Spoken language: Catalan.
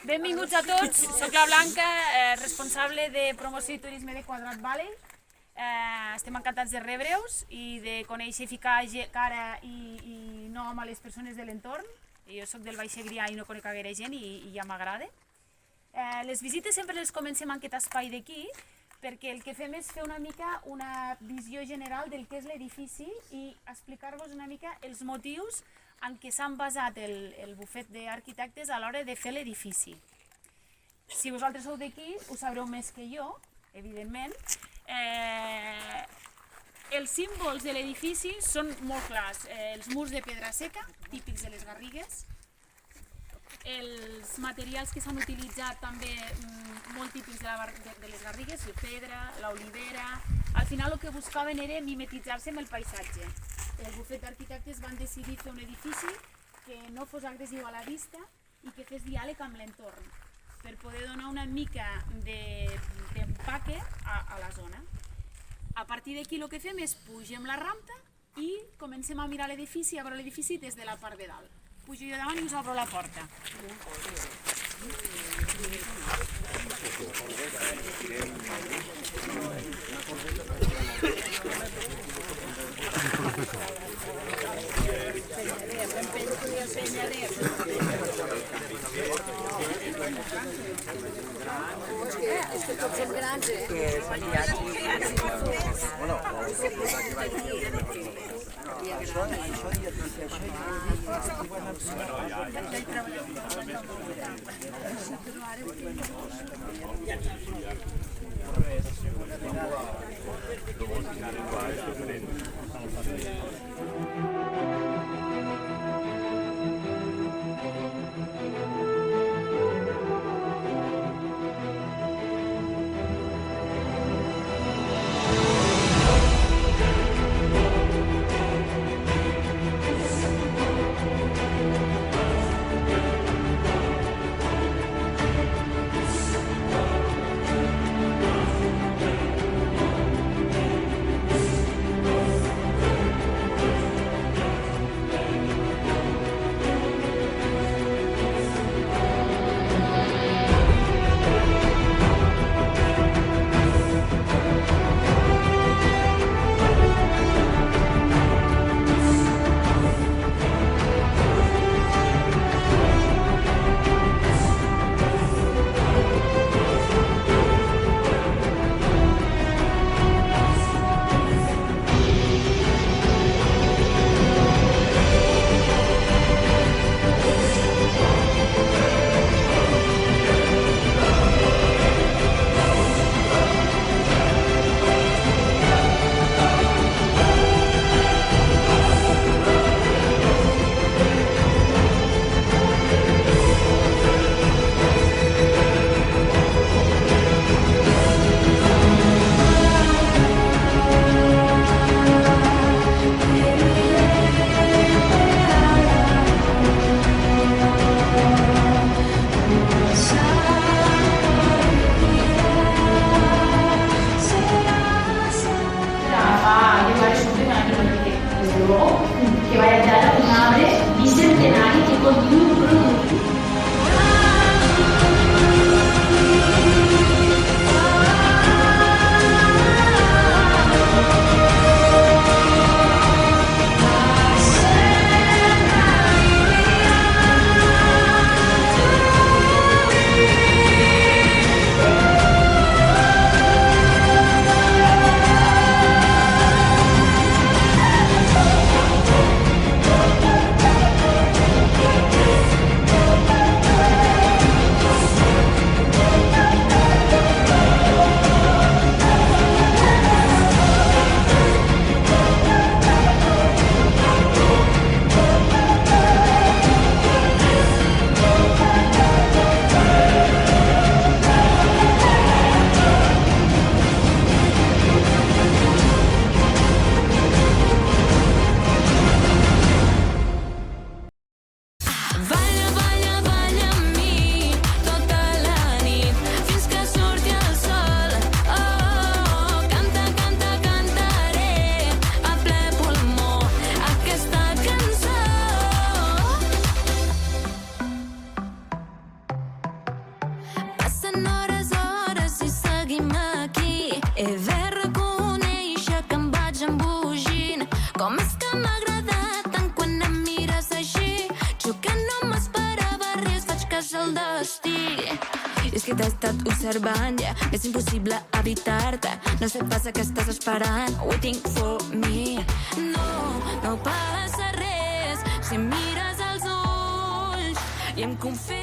Benvinguts a tots, soc la Blanca, responsable de promoció i turisme de Quadrat Valley. Estem encantats de rebre-us i de conèixer i ficar cara i nom a les persones de l'entorn. Jo soc del Baix Segrià i no conec gaire gent i ja m'agrada. Les visites sempre les comencem en aquest espai d'aquí perquè el que fem és fer una mica una visió general del que és l'edifici i explicar-vos una mica els motius en què s'han basat el bufet d'arquitectes a l'hora de fer l'edifici. Si vosaltres sou d'aquí, ho sabreu més que jo, evidentment. Els símbols de l'edifici són molt clars. Els murs de pedra seca, típics de les Garrigues. Els materials que s'han utilitzat també molt típics de les Garrigues, la pedra, l'olivera. Al final el que buscaven era mimetitzar-se amb el paisatge. El bufet d'arquitectes van decidir fer un edifici que no fos agressiu a la vista i que fes diàleg amb l'entorn per poder donar una mica d'empaque a la zona. A partir d'aquí el que fem és pugem la rampa i comencem a mirar l'edifici, a veure l'edifici des de la part de dalt. Pujo jo davant i us obro la porta. És que tots som grans, m'ha agradat tant quan em mires així. Jo que no m'esperava res, faig cas al destí. I és que t'he estat observant, ja és impossible evitar-te. No sé pas que estàs esperant, waiting for me. No passa res si em mires als ulls i em confio.